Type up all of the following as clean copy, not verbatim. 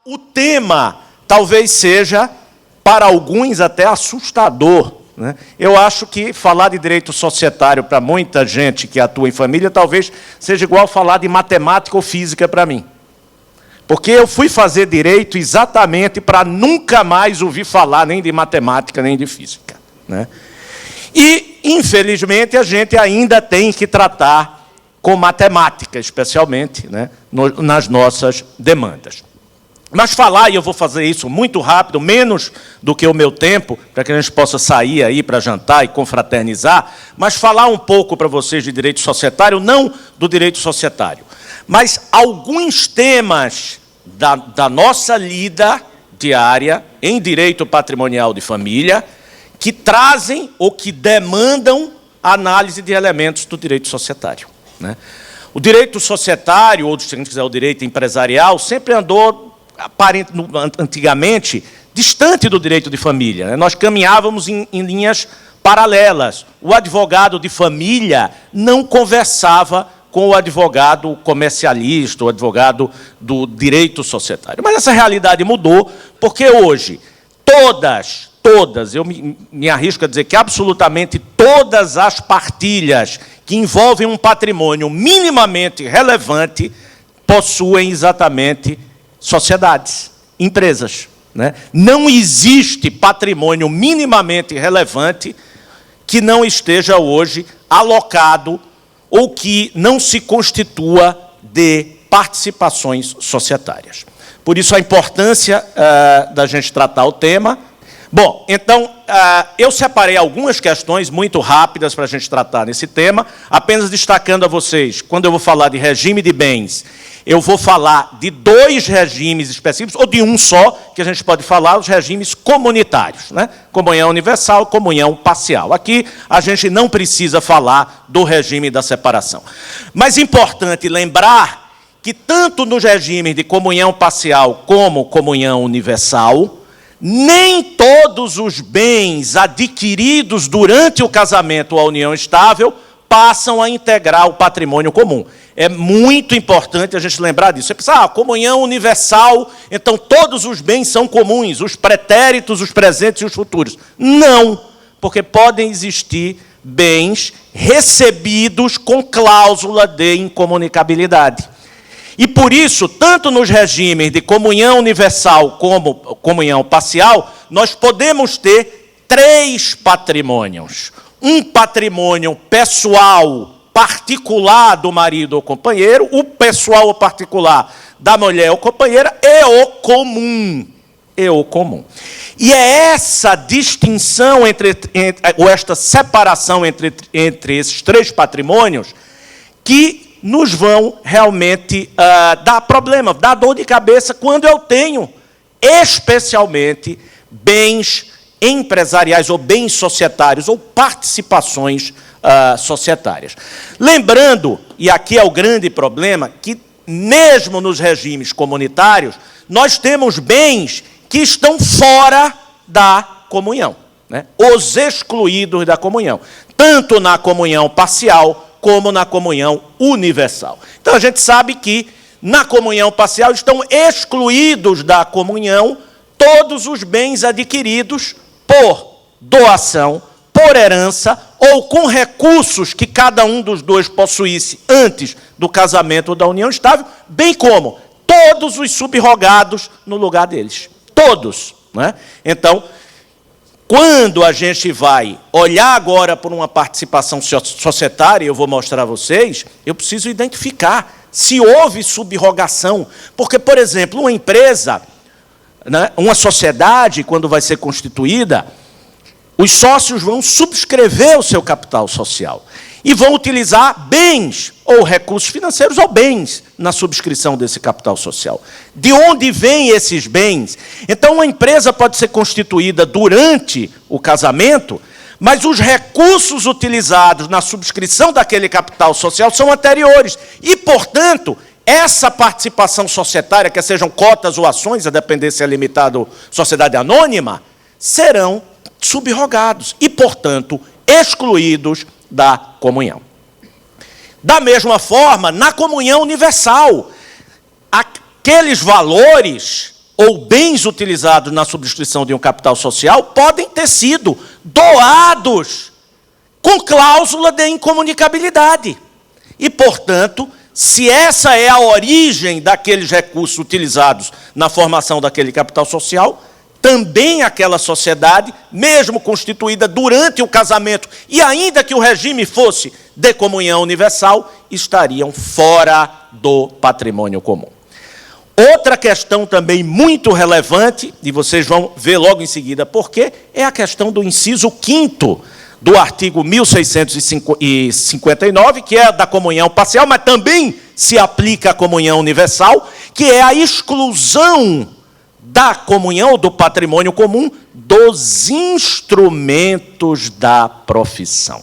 O tema talvez seja, para alguns, até assustador, né? Eu acho que falar de direito societário para muita gente que atua em família talvez seja igual falar de matemática ou física para mim. Porque eu fui fazer direito exatamente para nunca mais ouvir falar nem de matemática, nem de física, né? E, infelizmente, a gente ainda tem que tratar com matemática, especialmente, né, nas nossas demandas. Mas falar, e eu vou fazer isso muito rápido, menos do que o meu tempo, para que a gente possa sair aí para jantar e confraternizar, mas falar um pouco para vocês de direito societário, não do direito societário, mas alguns temas da nossa lida diária em direito patrimonial de família que trazem ou que demandam análise de elementos do direito societário, né? O direito societário, ou se a gente quiser o direito empresarial, sempre andou antigamente, distante do direito de família, né? Nós caminhávamos em linhas paralelas. O advogado de família não conversava com o advogado comercialista, o advogado do direito societário. Mas essa realidade mudou, porque hoje todas, eu me arrisco a dizer que absolutamente todas as partilhas que envolvem um patrimônio minimamente relevante possuem exatamente sociedades, empresas, né? Não existe patrimônio minimamente relevante que não esteja hoje alocado ou que não se constitua de participações societárias. Por isso, a importância da gente tratar o tema. Bom, então, eu separei algumas questões muito rápidas para a gente tratar nesse tema, apenas destacando a vocês, quando eu vou falar de regime de bens, eu vou falar de dois regimes específicos, ou de um só, que a gente pode falar, os regimes comunitários, né? Comunhão universal e comunhão parcial. Aqui, a gente não precisa falar do regime da separação. Mas é importante lembrar que, tanto nos regimes de comunhão parcial como comunhão universal, nem todos os bens adquiridos durante o casamento ou a união estável passam a integrar o patrimônio comum. É muito importante a gente lembrar disso. Você pensa, comunhão universal, então todos os bens são comuns, os pretéritos, os presentes e os futuros. Não, porque podem existir bens recebidos com cláusula de incomunicabilidade. E, por isso, tanto nos regimes de comunhão universal como comunhão parcial, nós podemos ter três patrimônios. Um patrimônio pessoal particular do marido ou companheiro, o pessoal ou particular da mulher ou companheira e o comum. E é essa distinção, ou esta separação entre esses três patrimônios que nos vão realmente dar problema, dar dor de cabeça quando eu tenho, especialmente, bens empresariais ou bens societários ou participações societárias. Lembrando, e aqui é o grande problema, que mesmo nos regimes comunitários, nós temos bens que estão fora da comunhão, né? Os excluídos da comunhão, tanto na comunhão parcial como na comunhão universal. Então, a gente sabe que, na comunhão parcial, estão excluídos da comunhão todos os bens adquiridos por doação, por herança, ou com recursos que cada um dos dois possuísse antes do casamento ou da união estável, bem como todos os subrogados no lugar deles. Todos, né? Então, quando a gente vai olhar agora por uma participação societária, eu vou mostrar a vocês, eu preciso identificar se houve subrogação. Porque, por exemplo, uma empresa, né, uma sociedade, quando vai ser constituída, os sócios vão subscrever o seu capital social e vão utilizar bens ou recursos financeiros ou bens na subscrição desse capital social. De onde vêm esses bens? Então, uma empresa pode ser constituída durante o casamento, mas os recursos utilizados na subscrição daquele capital social são anteriores. E, portanto, essa participação societária, quer sejam cotas ou ações, a depender se é limitado ou sociedade anônima, serão subrogados e, portanto, excluídos da comunhão. Da mesma forma, na comunhão universal, aqueles valores ou bens utilizados na substituição de um capital social podem ter sido doados com cláusula de incomunicabilidade. E, portanto, se essa é a origem daqueles recursos utilizados na formação daquele capital social, também aquela sociedade, mesmo constituída durante o casamento, e ainda que o regime fosse de comunhão universal, estariam fora do patrimônio comum. Outra questão também muito relevante, e vocês vão ver logo em seguida por quê, é a questão do inciso 5º do artigo 1659, que é da comunhão parcial, mas também se aplica à comunhão universal, que é a exclusão da comunhão, do patrimônio comum, dos instrumentos da profissão.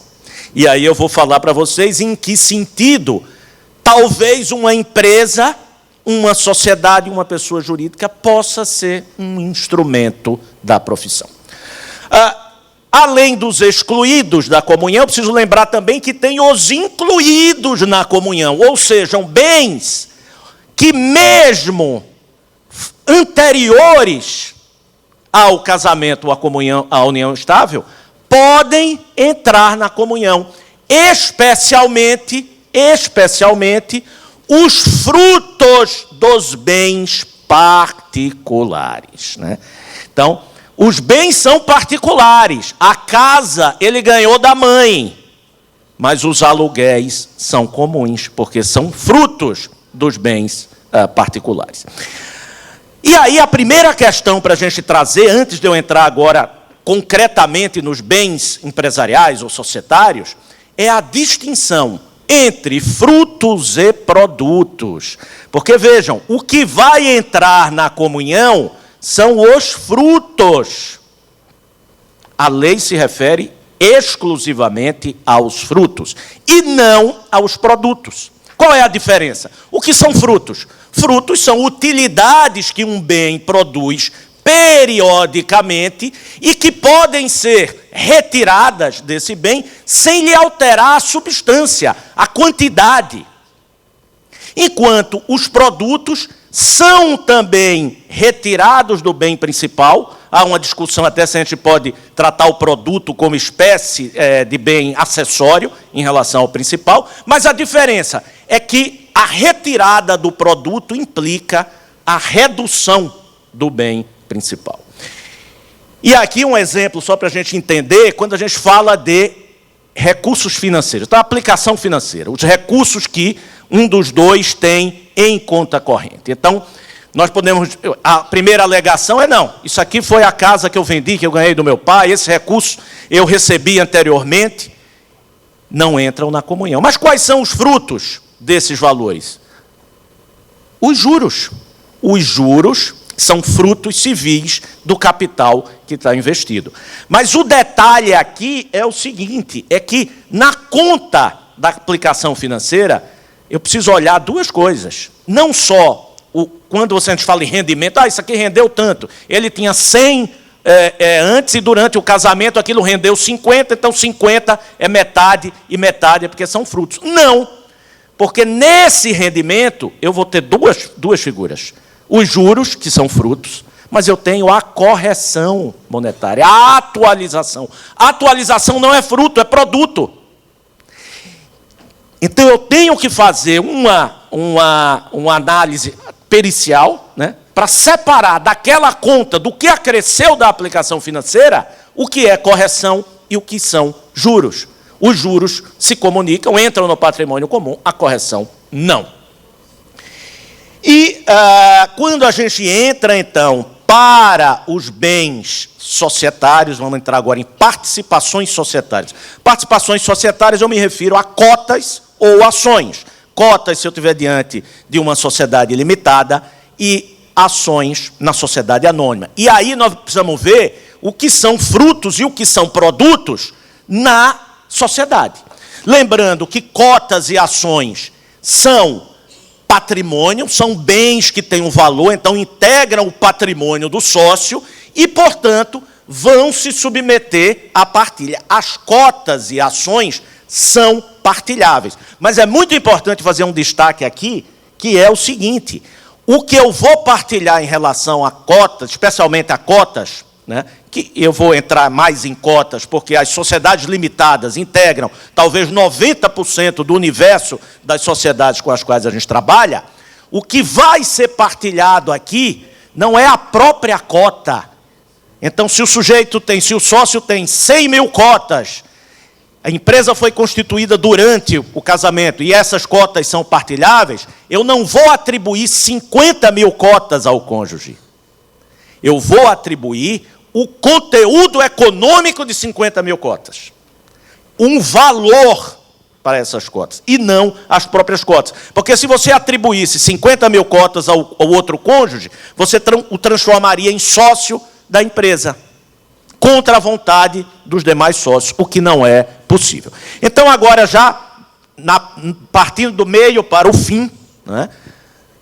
E aí eu vou falar para vocês em que sentido talvez uma empresa, uma sociedade, uma pessoa jurídica possa ser um instrumento da profissão. Além dos excluídos da comunhão, preciso lembrar também que tem os incluídos na comunhão, ou seja, bens que mesmo anteriores ao casamento ou à comunhão, à união estável, podem entrar na comunhão, especialmente os frutos dos bens particulares, né? Então, os bens são particulares. A casa ele ganhou da mãe, mas os aluguéis são comuns, porque são frutos dos bens particulares. E aí a primeira questão para a gente trazer, antes de eu entrar agora concretamente nos bens empresariais ou societários, é a distinção entre frutos e produtos. Porque, vejam, o que vai entrar na comunhão são os frutos. A lei se refere exclusivamente aos frutos e não aos produtos. Qual é a diferença? O que são frutos? Frutos são utilidades que um bem produz periodicamente e que podem ser retiradas desse bem sem lhe alterar a substância, a quantidade. Enquanto os produtos são também retirados do bem principal. Há uma discussão até se a gente pode tratar o produto como espécie de bem acessório em relação ao principal, mas a diferença é que a retirada do produto implica a redução do bem principal. E aqui um exemplo, só para a gente entender, quando a gente fala de recursos financeiros. Então, a aplicação financeira, os recursos que um dos dois tem em conta corrente. Então, nós podemos... A primeira alegação é não. Isso aqui foi a casa que eu vendi, que eu ganhei do meu pai, esse recurso eu recebi anteriormente. Não entram na comunhão. Mas quais são os frutos desses valores? Os juros. Os juros são frutos civis do capital que está investido. Mas o detalhe aqui é o seguinte, é que na conta da aplicação financeira, eu preciso olhar duas coisas. Não só, quando a gente fala em rendimento, isso aqui rendeu tanto. Ele tinha 100 antes e durante o casamento aquilo rendeu 50, então 50 é metade e metade é porque são frutos. Não, porque nesse rendimento eu vou ter duas figuras. Os juros, que são frutos, mas eu tenho a correção monetária, a atualização. A atualização não é fruto, é produto. Então, eu tenho que fazer uma análise pericial, né, para separar daquela conta do que acresceu da aplicação financeira, o que é correção e o que são juros. Os juros se comunicam, entram no patrimônio comum, a correção não. E quando a gente entra, então, para os bens societários, vamos entrar agora em participações societárias. Participações societárias eu me refiro a cotas ou ações. Cotas, se eu estiver diante de uma sociedade limitada, e ações na sociedade anônima. E aí nós precisamos ver o que são frutos e o que são produtos na sociedade. Lembrando que cotas e ações são patrimônio, são bens que têm um valor, então integram o patrimônio do sócio e, portanto, vão se submeter à partilha. As cotas e ações são partilháveis. Mas é muito importante fazer um destaque aqui, que é o seguinte: O que eu vou partilhar em relação a cotas, especialmente a cotas, né, que eu vou entrar mais em cotas, porque as sociedades limitadas integram talvez 90% do universo das sociedades com as quais a gente trabalha. O que vai ser partilhado aqui não é a própria cota. Então, se o sócio tem 100 mil cotas, a empresa foi constituída durante o casamento e essas cotas são partilháveis, eu não vou atribuir 50 mil cotas ao cônjuge. Eu vou atribuir o conteúdo econômico de 50 mil cotas. Um valor para essas cotas, e não as próprias cotas. Porque se você atribuísse 50 mil cotas ao outro cônjuge, você o transformaria em sócio da empresa, contra a vontade dos demais sócios, o que não é possível. Então, agora, já partindo do meio para o fim, né,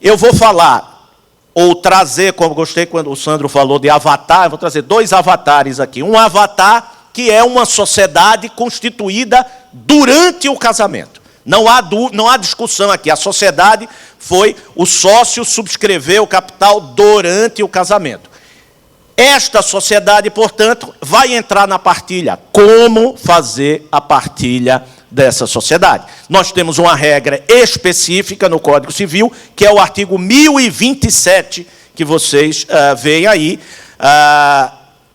eu vou falar, ou trazer, como gostei quando o Sandro falou de avatar, eu vou trazer 2 avatares aqui. Um avatar que é uma sociedade constituída durante o casamento. Não há discussão aqui. A sociedade foi o sócio subscrever o capital durante o casamento. Esta sociedade, portanto, vai entrar na partilha. Como fazer a partilha dessa sociedade? Nós temos uma regra específica no Código Civil, que é o artigo 1027, que vocês veem aí.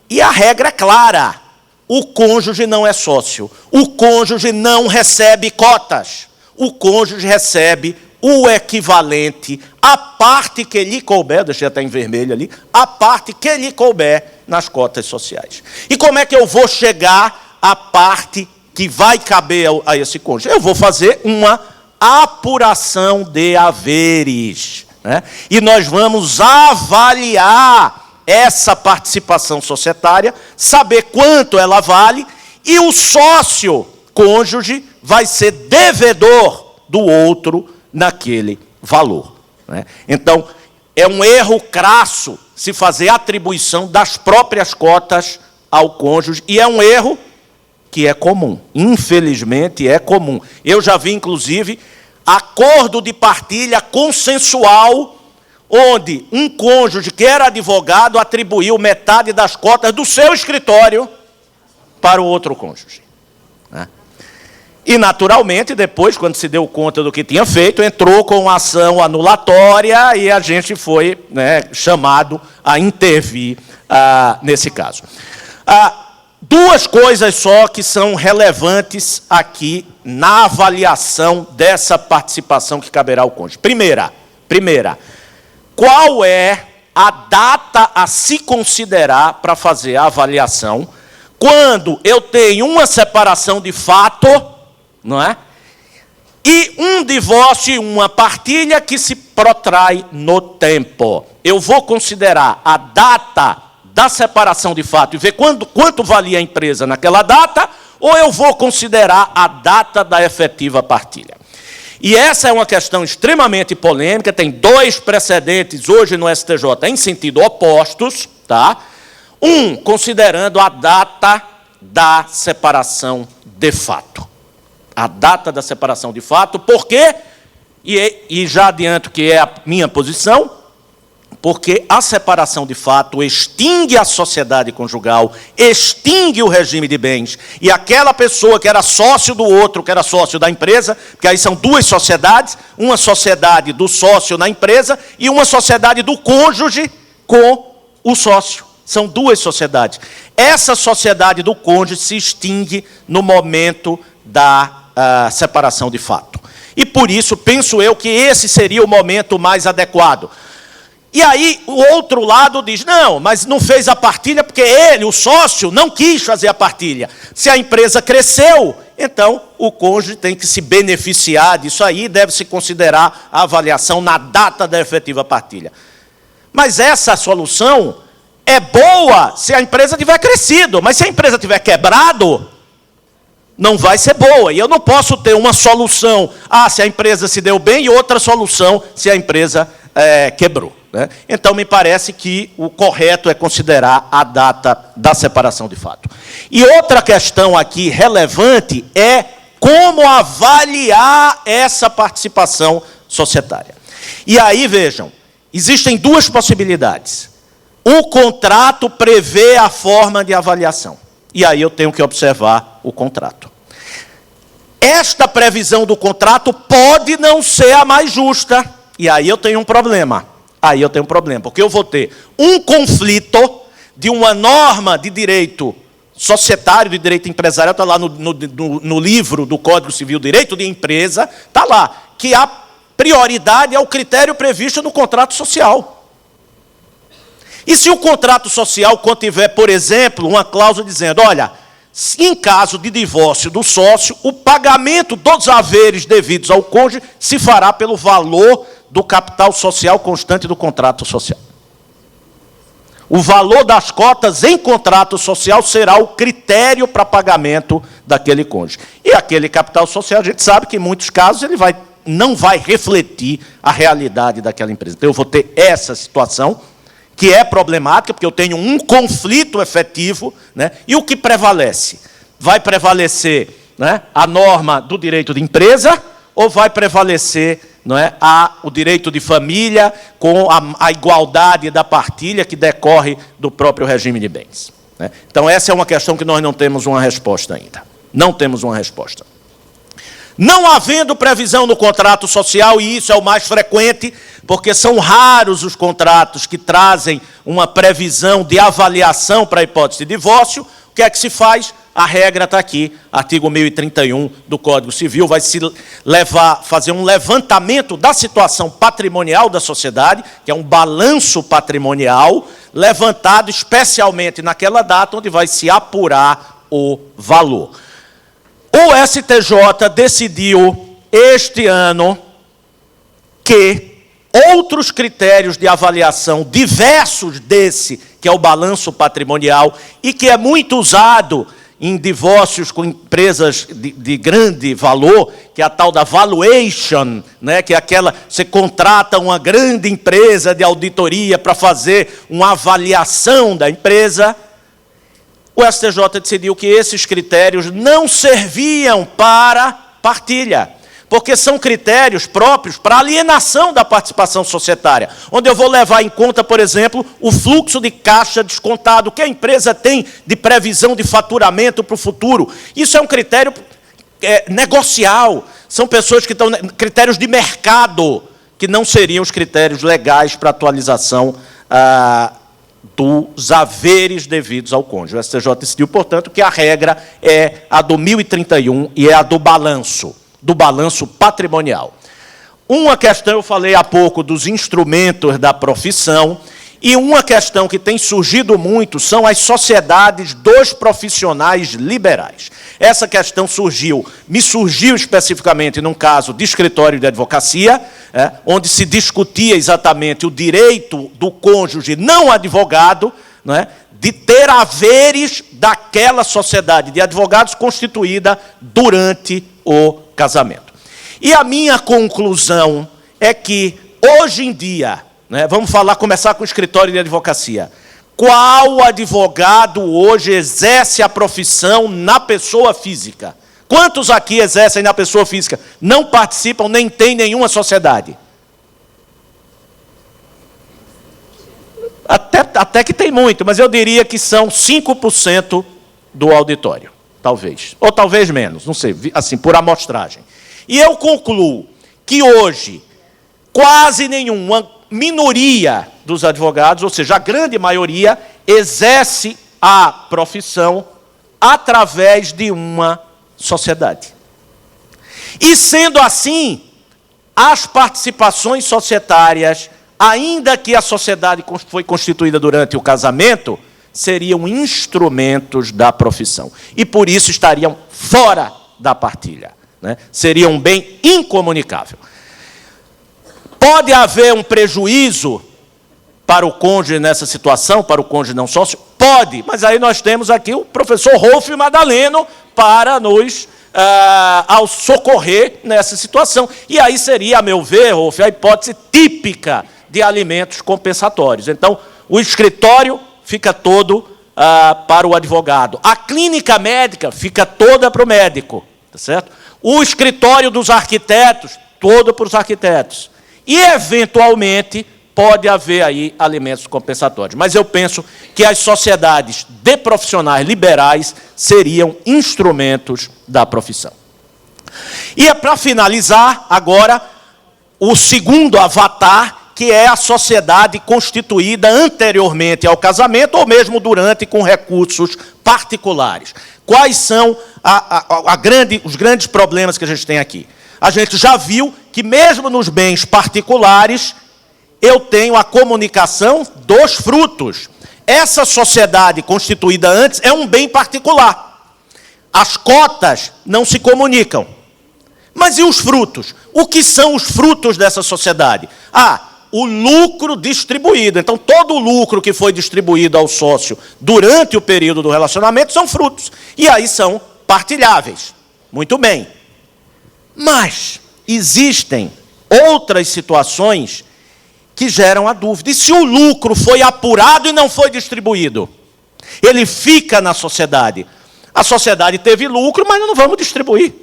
E a regra é clara. O cônjuge não é sócio. O cônjuge não recebe cotas. O cônjuge recebe o equivalente, a parte que lhe couber, deixei até em vermelho ali, a parte que lhe couber nas cotas sociais. E como é que eu vou chegar à parte que vai caber a esse cônjuge? Eu vou fazer uma apuração de haveres, né? E nós vamos avaliar essa participação societária, saber quanto ela vale, e o sócio cônjuge vai ser devedor do outro naquele valor, né? Então, é um erro crasso se fazer atribuição das próprias cotas ao cônjuge, e é um erro que é comum. Infelizmente, é comum. Eu já vi, inclusive, acordo de partilha consensual, onde um cônjuge que era advogado atribuiu metade das cotas do seu escritório para o outro cônjuge, né? E, naturalmente, depois, quando se deu conta do que tinha feito, entrou com uma ação anulatória e a gente foi, né, chamado a intervir nesse caso. 2 coisas só que são relevantes aqui na avaliação dessa participação que caberá ao cônjuge. Primeira, qual é a data a se considerar para fazer a avaliação quando eu tenho uma separação de fato, não é? E um divórcio e uma partilha que se protrai no tempo. Eu vou considerar a data da separação de fato e ver quanto valia a empresa naquela data, ou eu vou considerar a data da efetiva partilha? E essa é uma questão extremamente polêmica, tem 2 precedentes hoje no STJ em sentido opostos, tá? Um, considerando a data da separação de fato. A data da separação de fato, por quê? E já adianto que é a minha posição, porque a separação de fato extingue a sociedade conjugal, extingue o regime de bens, e aquela pessoa que era sócio do outro, que era sócio da empresa, porque aí são 2 sociedades, uma sociedade do sócio na empresa e uma sociedade do cônjuge com o sócio. São 2 sociedades. Essa sociedade do cônjuge se extingue no momento da separação de fato. E, por isso, penso eu que esse seria o momento mais adequado. E aí, o outro lado diz, não, mas não fez a partilha porque ele, o sócio, não quis fazer a partilha. Se a empresa cresceu, então o cônjuge tem que se beneficiar disso aí, deve-se considerar a avaliação na data da efetiva partilha. Mas essa solução é boa se a empresa tiver crescido, mas se a empresa tiver quebrado, não vai ser boa. E eu não posso ter uma solução, se a empresa se deu bem, e outra solução se a empresa quebrou, né? Então, me parece que o correto é considerar a data da separação de fato. E outra questão aqui relevante é como avaliar essa participação societária. E aí, vejam, existem duas possibilidades. O contrato prevê a forma de avaliação. E aí eu tenho que observar o contrato. Esta previsão do contrato pode não ser a mais justa. E aí eu tenho um problema. Aí eu tenho um problema, porque eu vou ter um conflito de uma norma de direito societário, de direito empresarial, está lá no livro do Código Civil, direito de empresa, está lá, que a prioridade é o critério previsto no contrato social. E se o contrato social contiver, por exemplo, uma cláusula dizendo, olha, em caso de divórcio do sócio, o pagamento dos haveres devidos ao cônjuge se fará pelo valor do capital social constante do contrato social. O valor das cotas em contrato social será o critério para pagamento daquele cônjuge. E aquele capital social, a gente sabe que em muitos casos ele não vai refletir a realidade daquela empresa. Então eu vou ter essa situação, que é problemática, porque eu tenho um conflito efetivo, né? E o que prevalece? Vai prevalecer, né, a norma do direito de empresa ou vai prevalecer, não é, o direito de família com a igualdade da partilha que decorre do próprio regime de bens? Né? Então, essa é uma questão que nós não temos uma resposta ainda. Não temos uma resposta. Não havendo previsão no contrato social, e isso é o mais frequente, porque são raros os contratos que trazem uma previsão de avaliação para a hipótese de divórcio, o que é que se faz? A regra está aqui, artigo 1031 do Código Civil, vai se fazer um levantamento da situação patrimonial da sociedade, que é um balanço patrimonial, levantado especialmente naquela data, onde vai se apurar o valor. O STJ decidiu, este ano, que outros critérios de avaliação diversos desse, que é o balanço patrimonial, e que é muito usado em divórcios com empresas de grande valor, que é a tal da valuation, né, que é aquela, você contrata uma grande empresa de auditoria para fazer uma avaliação da empresa. O STJ decidiu que esses critérios não serviam para partilha, porque são critérios próprios para alienação da participação societária, onde eu vou levar em conta, por exemplo, o fluxo de caixa descontado que a empresa tem de previsão de faturamento para o futuro. Isso é um critério negocial, são pessoas que estão... critérios de mercado, que não seriam os critérios legais para atualização dos haveres devidos ao cônjuge. O STJ decidiu, portanto, que a regra é a do 1031 e é a do balanço patrimonial. Uma questão, eu falei há pouco dos instrumentos da profissão, e uma questão que tem surgido muito são as sociedades dos profissionais liberais. Essa questão me surgiu especificamente num caso de escritório de advocacia, onde se discutia exatamente o direito do cônjuge não advogado, de ter haveres daquela sociedade de advogados constituída durante o casamento. E a minha conclusão é que, hoje em dia, vamos começar com o escritório de advocacia, qual advogado hoje exerce a profissão na pessoa física? Quantos aqui exercem na pessoa física? Não participam, nem têm nenhuma sociedade? Até que tem muito, mas eu diria que são 5% do auditório, talvez. Ou talvez menos, não sei, assim, por amostragem. E eu concluo que hoje, quase nenhuma minoria dos advogados, ou seja, a grande maioria, exerce a profissão através de uma sociedade. E, sendo assim, as participações societárias, ainda que a sociedade foi constituída durante o casamento, seriam instrumentos da profissão. E, por isso, estariam fora da partilha. Seriam um bem incomunicável. Pode haver um prejuízo para o cônjuge nessa situação, para o cônjuge não sócio? Pode, mas aí nós temos aqui o professor Rolf Madaleno para nos ao socorrer nessa situação. E aí seria, a meu ver, Rolf, a hipótese típica de alimentos compensatórios. Então, o escritório fica todo para o advogado. A clínica médica fica toda para o médico, tá certo? O escritório dos arquitetos, todo para os arquitetos. E, eventualmente, pode haver aí alimentos compensatórios. Mas eu penso que as sociedades de profissionais liberais seriam instrumentos da profissão. E para finalizar, agora, o segundo avatar, que é a sociedade constituída anteriormente ao casamento, ou mesmo durante, com recursos particulares. Quais são os grandes problemas que a gente tem aqui? A gente já viu que, mesmo nos bens particulares, eu tenho a comunicação dos frutos. Essa sociedade constituída antes é um bem particular. As cotas não se comunicam. Mas e os frutos? O que são os frutos dessa sociedade? O lucro distribuído. Então, todo o lucro que foi distribuído ao sócio durante o período do relacionamento são frutos. E aí são partilháveis. Muito bem. Mas existem outras situações que geram a dúvida. E se o lucro foi apurado e não foi distribuído? Ele fica na sociedade. A sociedade teve lucro, mas não vamos distribuir.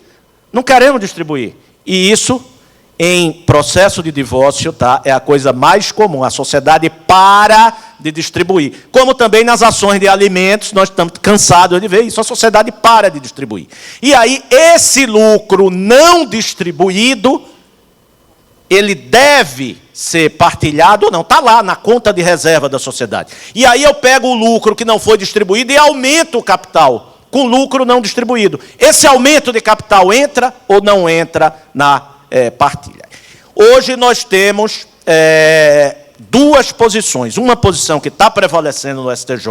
Não queremos distribuir. E isso, em processo de divórcio, é a coisa mais comum. A sociedade para de distribuir. Como também nas ações de alimentos, nós estamos cansados de ver isso, a sociedade para de distribuir. E aí, esse lucro não distribuído, ele deve ser partilhado ou não. Está lá na conta de reserva da sociedade. E aí eu pego o lucro que não foi distribuído e aumento o capital com lucro não distribuído. Esse aumento de capital entra ou não entra na partilha? Hoje nós temos duas posições. Uma posição que está prevalecendo no STJ,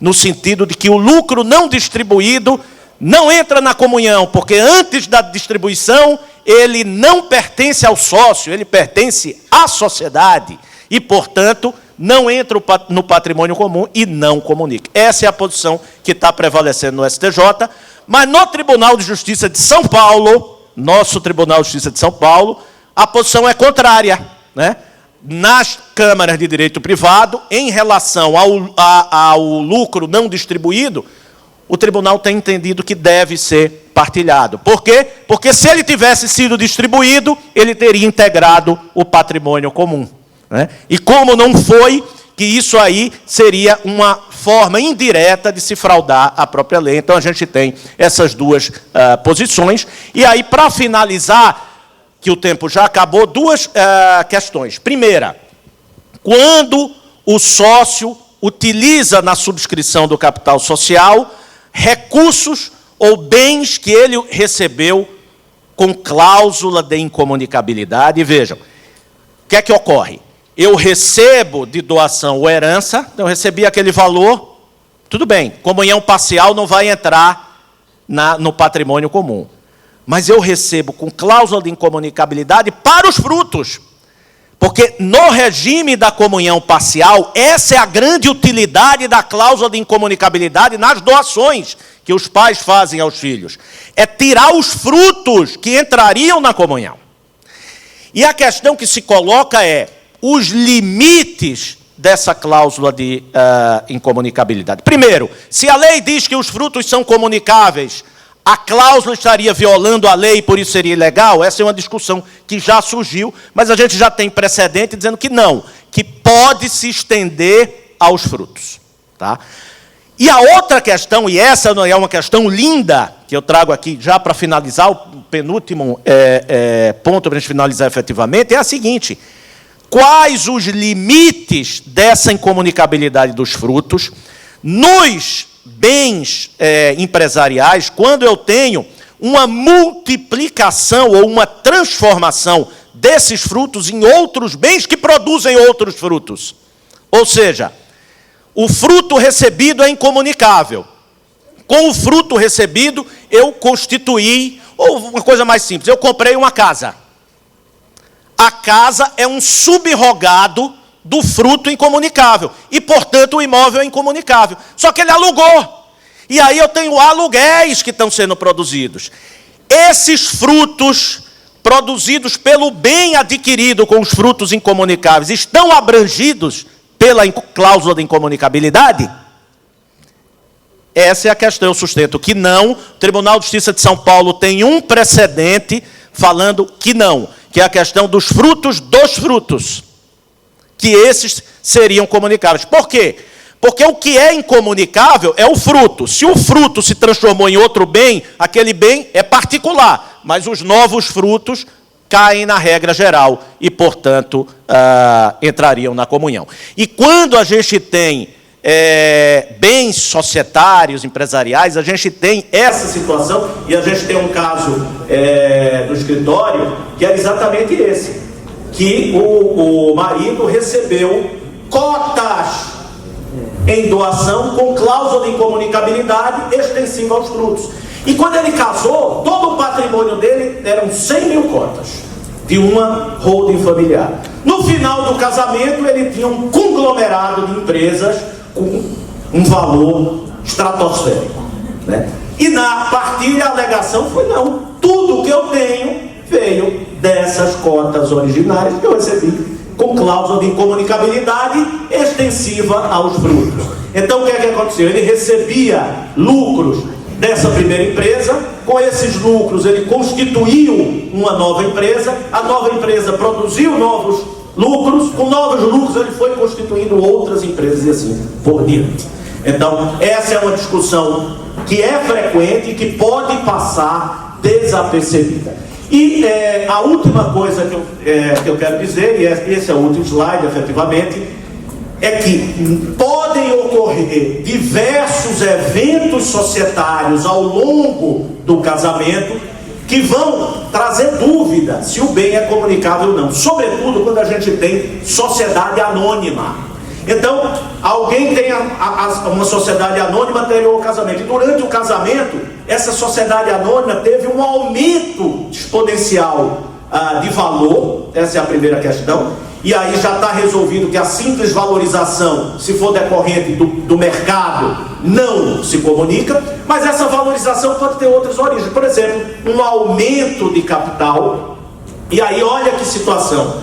no sentido de que o lucro não distribuído não entra na comunhão, porque antes da distribuição ele não pertence ao sócio, ele pertence à sociedade e, portanto, não entra no patrimônio comum e não comunica. Essa é a posição que está prevalecendo no STJ, mas no Tribunal de Justiça de São Paulo, nosso Tribunal de Justiça de São Paulo, a posição é contrária, né? Nas câmaras de direito privado, em relação ao lucro não distribuído, o tribunal tem entendido que deve ser partilhado. Por quê? Porque se ele tivesse sido distribuído, ele teria integrado o patrimônio comum, né? E como não foi, que isso aí seria uma forma indireta de se fraudar a própria lei. Então, a gente tem essas duas posições. E aí, para finalizar, que o tempo já acabou, duas questões. Primeira, quando o sócio utiliza na subscrição do capital social recursos ou bens que ele recebeu com cláusula de incomunicabilidade. E vejam, o que é que ocorre? Eu recebo de doação ou herança, eu recebi aquele valor, tudo bem, comunhão parcial não vai entrar no patrimônio comum. Mas eu recebo com cláusula de incomunicabilidade para os frutos. Porque no regime da comunhão parcial, essa é a grande utilidade da cláusula de incomunicabilidade nas doações que os pais fazem aos filhos. É tirar os frutos que entrariam na comunhão. E a questão que se coloca é os limites dessa cláusula de incomunicabilidade. Primeiro, se a lei diz que os frutos são comunicáveis, a cláusula estaria violando a lei e por isso seria ilegal? Essa é uma discussão que já surgiu, mas a gente já tem precedente dizendo que não, que pode se estender aos frutos. Tá? E a outra questão, e essa é uma questão linda, que eu trago aqui já para finalizar, o penúltimo ponto para a gente finalizar efetivamente, é a seguinte: quais os limites dessa incomunicabilidade dos frutos nos bens empresariais, quando eu tenho uma multiplicação ou uma transformação desses frutos em outros bens que produzem outros frutos. Ou seja, o fruto recebido é incomunicável. Com o fruto recebido, eu constituí, ou uma coisa mais simples, eu comprei uma casa. A casa é um subrogado do fruto incomunicável. E, portanto, o imóvel é incomunicável. Só que ele alugou. E aí eu tenho aluguéis que estão sendo produzidos. Esses frutos produzidos pelo bem adquirido com os frutos incomunicáveis estão abrangidos pela cláusula de incomunicabilidade? Essa é a questão. Eu sustento que não. O Tribunal de Justiça de São Paulo tem um precedente falando que não, que é a questão dos frutos, que esses seriam comunicáveis. Por quê? Porque o que é incomunicável é o fruto. Se o fruto se transformou em outro bem, aquele bem é particular, mas os novos frutos caem na regra geral e, portanto, entrariam na comunhão. E quando a gente tem bens societários, empresariais, a gente tem essa situação, e a gente tem um caso do escritório, que é exatamente esse, que o marido recebeu cotas em doação com cláusula de incomunicabilidade extensiva aos frutos. E quando ele casou, todo o patrimônio dele eram 100 mil cotas de uma holding familiar. No final do casamento, ele tinha um conglomerado de empresas com um valor estratosférico, né? E na partilha a alegação foi: não, tudo que eu tenho veio dessas cotas originárias que eu recebi com cláusula de incomunicabilidade extensiva aos frutos. Então o que é que aconteceu? Ele recebia lucros dessa primeira empresa, com esses lucros ele constituiu uma nova empresa, a nova empresa produziu novos lucros, com novos lucros ele foi constituindo outras empresas e assim por diante. Então essa é uma discussão que é frequente e que pode passar desapercebida. E a última coisa que eu quero dizer, e esse é o último slide, efetivamente, é que podem ocorrer diversos eventos societários ao longo do casamento que vão trazer dúvida se o bem é comunicável ou não, sobretudo quando a gente tem sociedade anônima. Então, alguém tem uma sociedade anônima anterior ao casamento, e durante o casamento, essa sociedade anônima teve um aumento exponencial de valor. Essa é a primeira questão. E aí já está resolvido que a simples valorização, se for decorrente do mercado, não se comunica, mas essa valorização pode ter outras origens. Por exemplo, um aumento de capital. E aí olha que situação: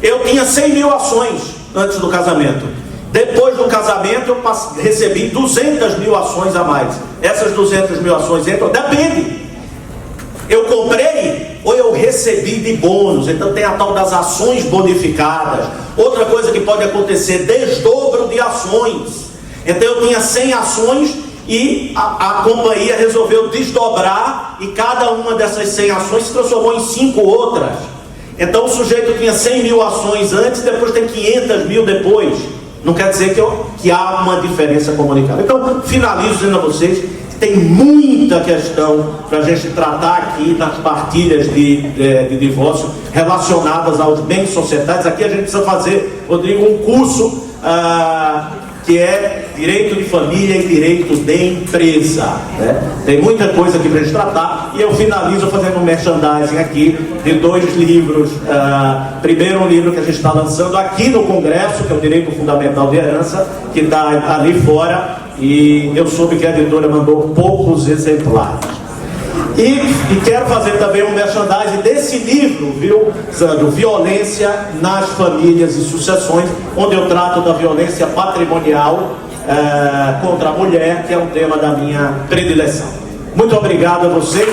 eu tinha 100 mil ações antes do casamento. Depois do casamento eu recebi 200 mil ações a mais. Essas 200 mil ações entram? Depende. Eu comprei ou eu recebi de bônus. Então tem a tal das ações bonificadas. Outra coisa que pode acontecer: desdobro de ações. Então eu tinha 100 ações e a companhia resolveu desdobrar, e cada uma dessas 100 ações se transformou em 5 outras. Então o sujeito tinha 100 mil ações antes, depois tem 500 mil depois. Não quer dizer que há uma diferença comunicável. Então, finalizo dizendo a vocês que tem muita questão para a gente tratar aqui nas partilhas de divórcio relacionadas aos bens societários. Aqui a gente precisa fazer, Rodrigo, um curso que é direito de família e direito de empresa, né? Tem muita coisa aqui para a gente tratar, e eu finalizo fazendo um merchandising aqui de 2 livros. Primeiro, um livro que a gente está lançando aqui no Congresso, que é o Direito Fundamental de Herança, que está ali fora, e eu soube que a editora mandou poucos exemplares. E quero fazer também um merchandising desse livro, viu, Sandro? Violência nas Famílias e Sucessões, onde eu trato da violência patrimonial contra a mulher, que é um tema da minha predileção. Muito obrigado a vocês.